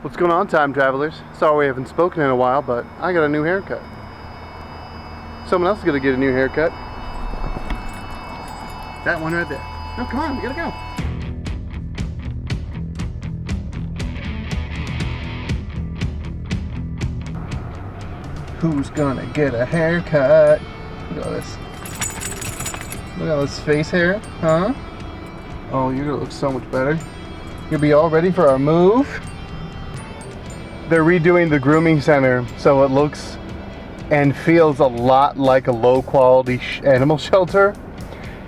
What's going on, time travelers? Sorry we haven't spoken in a while, but I got a new haircut. Someone else is gonna get a new haircut. That one right there. No, come on, we gotta go. Who's gonna get a haircut? Look at this. Look at this face hair, huh? Oh, you're gonna look so much better. You'll be all ready for our move. They're redoing the grooming center so it looks and feels a lot like a low quality animal shelter.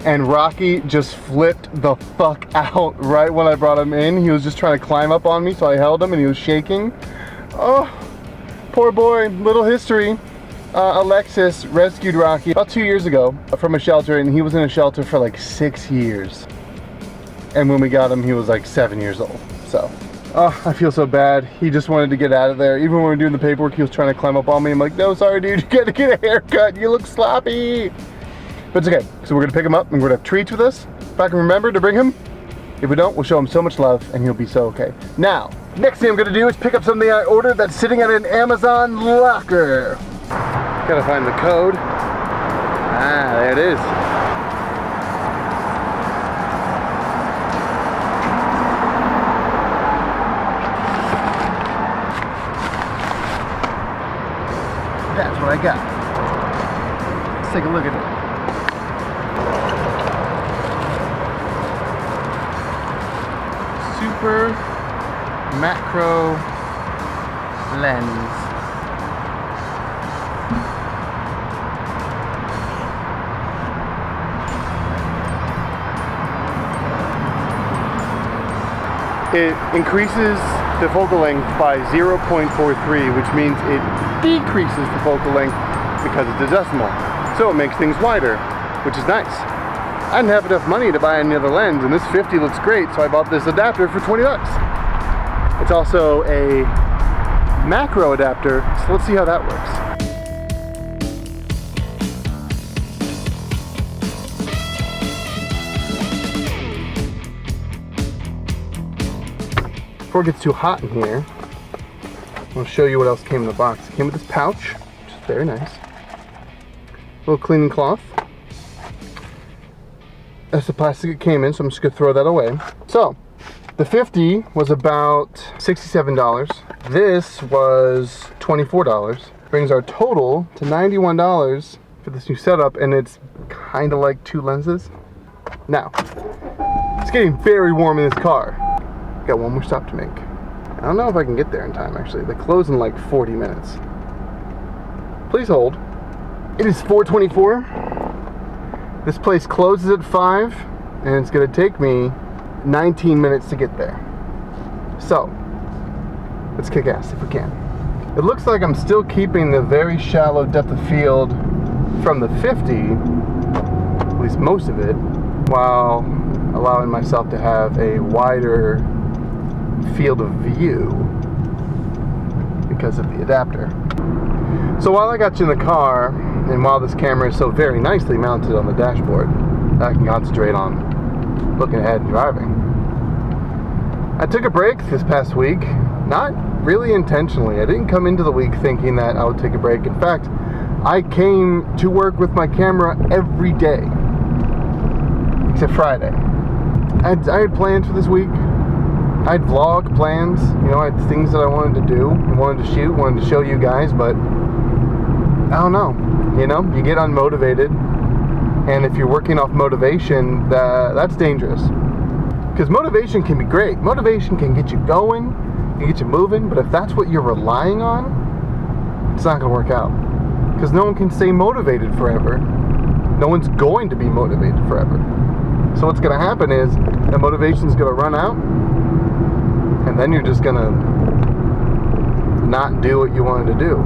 And Rocky just flipped the fuck out right when I brought him in. He was just trying to climb up on me, so I held him and he was shaking. Oh, poor boy. Little history. Alexis rescued Rocky about 2 years ago from a shelter, and he was in a shelter for like 6 years. And when we got him, he was like 7 years old. So, oh, I feel so bad. He just wanted to get out of there. Even when we were doing the paperwork, he was trying to climb up on me. I'm like, no, sorry, dude, you gotta get a haircut. You look sloppy. But it's okay. So we're gonna pick him up, and we're gonna have treats with us. If I can remember to bring him. If we don't, we'll show him so much love, and he'll be so okay. Now, next thing I'm gonna do is pick up something I ordered that's sitting at an Amazon locker. Gotta find the code. Ah, there it is. That's what I got. Let's take a look at it. Super macro lens. It increases the focal length by 0.43, which means it decreases the focal length because it's a decimal. So it makes things wider, which is nice. I didn't have enough money to buy any other lens, and this 50 looks great, so I bought this adapter for 20 bucks. It's also a macro adapter, so let's see how that works. Before it gets too hot in here, I'll show you what else came in the box. It came with this pouch, which is very nice. A little cleaning cloth. That's the plastic it came in, so I'm just gonna throw that away. So, the 50 was about $67. This was $24. Brings our total to $91 for this new setup, and it's kind of like 2 lenses. Now, it's getting very warm in this car. Got one more stop to make. I don't know if I can get there in time, actually. They close in like 40 minutes. Please hold. It is 4:24. This place closes at 5, and it's gonna take me 19 minutes to get there. So, let's kick ass if we can. It looks like I'm still keeping the very shallow depth of field from the 50, at least most of it, while allowing myself to have a wider field of view because of the adapter. So while I got you in the car, and while this camera is so very nicely mounted on the dashboard, I can concentrate on looking ahead and driving. I took a break this past week, not really intentionally. I didn't come into the week thinking that I would take a break. In fact, I came to work with my camera every day, except Friday. I had plans for this week. I had vlog plans, you know, I had things that I wanted to do, I wanted to shoot, wanted to show you guys, but I don't know, you know, you get unmotivated, and if you're working off motivation, that's dangerous. Because motivation can be great, motivation can get you going, can get you moving, but if that's what you're relying on, it's not going to work out. Because no one can stay motivated forever. No one's going to be motivated forever. So what's going to happen is, the motivation's going to run out, and then you're just gonna not do what you wanted to do.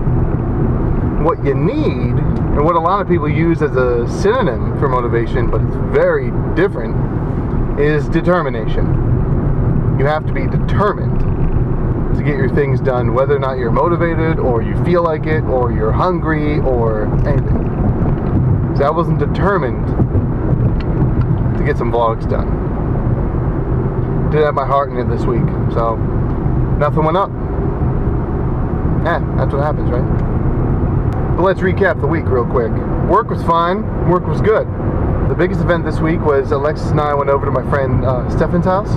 What you need, and what a lot of people use as a synonym for motivation, but it's very different, is determination. You have to be determined to get your things done, whether or not you're motivated, or you feel like it, or you're hungry, or anything. So I wasn't determined to get some vlogs done. Did have my heart in it this week, so nothing went up. That's what happens, right? But let's recap the week real quick. Work was fine. Work was good. The biggest event this week was Alexis and I went over to my friend Stefan's house.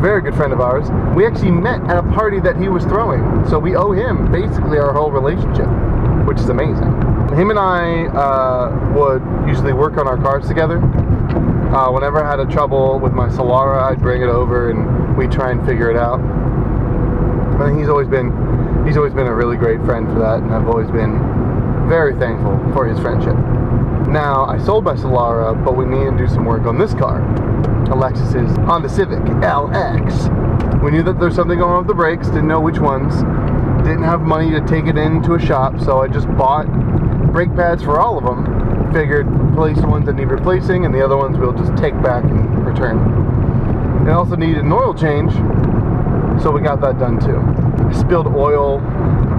Very good friend of ours. We actually met at a party that he was throwing. So we owe him basically our whole relationship, which is amazing. Him and I would usually work on our cars together. Whenever I had a trouble with my Solara, I'd bring it over and we'd try and figure it out. And he's always been a really great friend for that, and I've always been very thankful for his friendship. Now, I sold my Solara, but we need to do some work on this car. Alexis's Honda Civic LX. We knew that there's something going on with the brakes, didn't know which ones. Didn't have money to take it into a shop, so I just bought brake pads for all of them. Figured place the ones that need replacing, and the other ones we'll just take back and return. It also needed an oil change, so we got that done too. I spilled oil,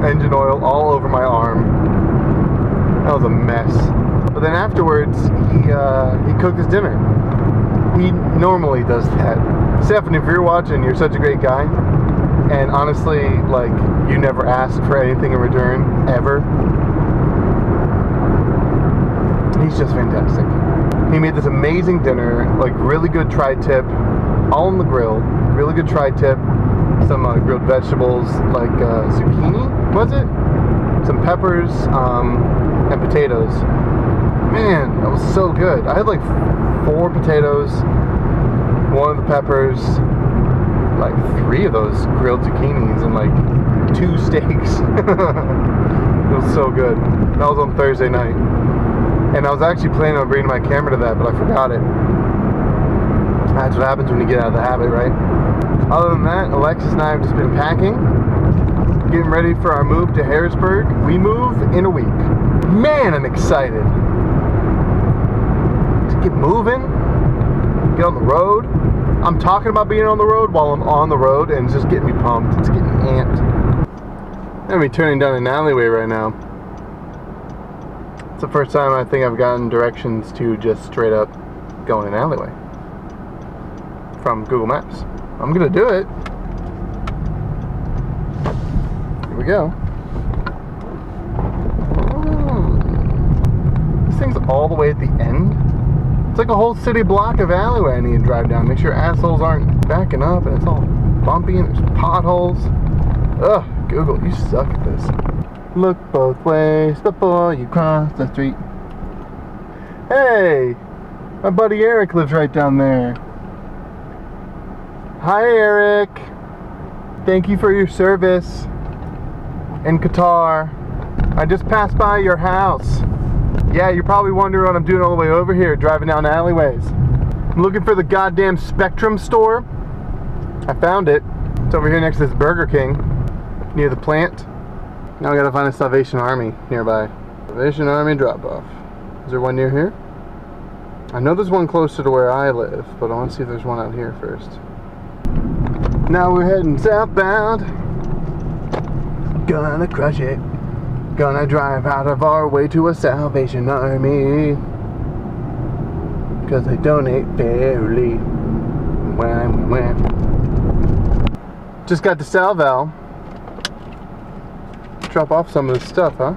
engine oil, all over my arm. That was a mess. But then afterwards, he cooked his dinner. He normally does that. Stefan, if you're watching, you're such a great guy. And honestly, like, you never ask for anything in return, ever. He's just fantastic. He made this amazing dinner, like really good tri-tip, all on the grill. Really good tri-tip. Some grilled vegetables, like zucchini, was it? Some peppers, and potatoes. Man, that was so good. I had like 4 potatoes, 1 of the peppers, like 3 of those grilled zucchinis, and like 2 steaks. It was so good. That was on Thursday night. And I was actually planning on bringing my camera to that, but I forgot it. That's what happens when you get out of the habit, right? Other than that, Alexis and I have just been packing, getting ready for our move to Harrisburg. We move in a week. Man, I'm excited. Just get moving, get on the road. I'm talking about being on the road while I'm on the road, and it's just getting me pumped. It's getting me amped. I'm gonna be turning down an alleyway right now. It's the first time I think I've gotten directions to just straight up go in an alleyway from Google Maps. I'm gonna do it. Here we go. This thing's all the way at the end. It's like a whole city block of alleyway I need to drive down. Make sure assholes aren't backing up and it's all bumpy and there's potholes. Ugh, Google, you suck at this. Look both ways before you cross the street. Hey, my buddy Eric lives right down there. Hi Eric, thank you for your service in Qatar. I just passed by your house. Yeah, you're probably wondering what I'm doing all the way over here, driving down alleyways. I'm looking for the goddamn Spectrum store. I found it. It's over here next to this Burger King, near the plant. Now I gotta find a Salvation Army nearby. Salvation Army drop-off. Is there one near here? I know there's one closer to where I live, but I want to see if there's one out here first. Now we're heading southbound. Gonna crush it. Gonna drive out of our way to a Salvation Army. Cause they donate fairly. When. Just got to Salval. Drop off some of this stuff, huh?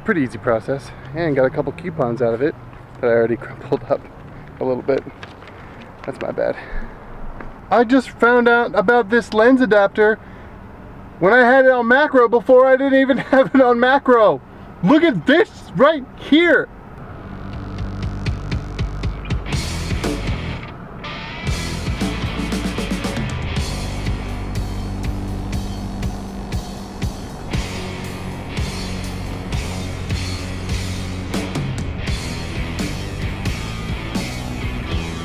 Pretty easy process, and got a couple coupons out of it that I already crumpled up a little bit. That's my bad. I just found out about this lens adapter when I had it on macro before I didn't even have it on macro. Look at this right here.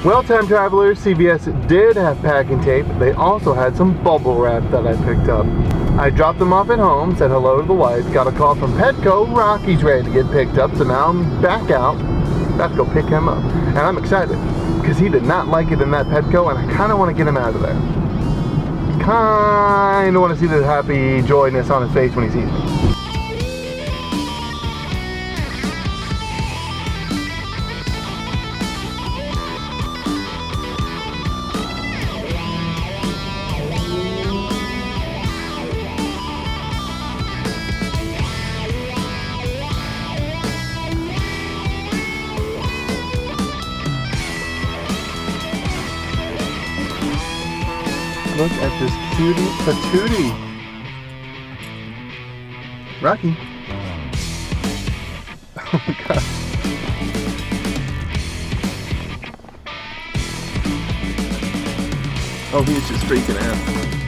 Well, time travelers, CVS did have packing tape. They also had some bubble wrap that I picked up. I dropped them off at home, said hello to the wife, got a call from Petco, Rocky's ready to get picked up, so now I'm back out. About to go pick him up. And I'm excited because he did not like it in that Petco, and I kind of want to get him out of there. Kind of want to see the happy joyness on his face when he sees me. Look at this cutie patootie. Rocky. Oh my god. Oh, he's just freaking out.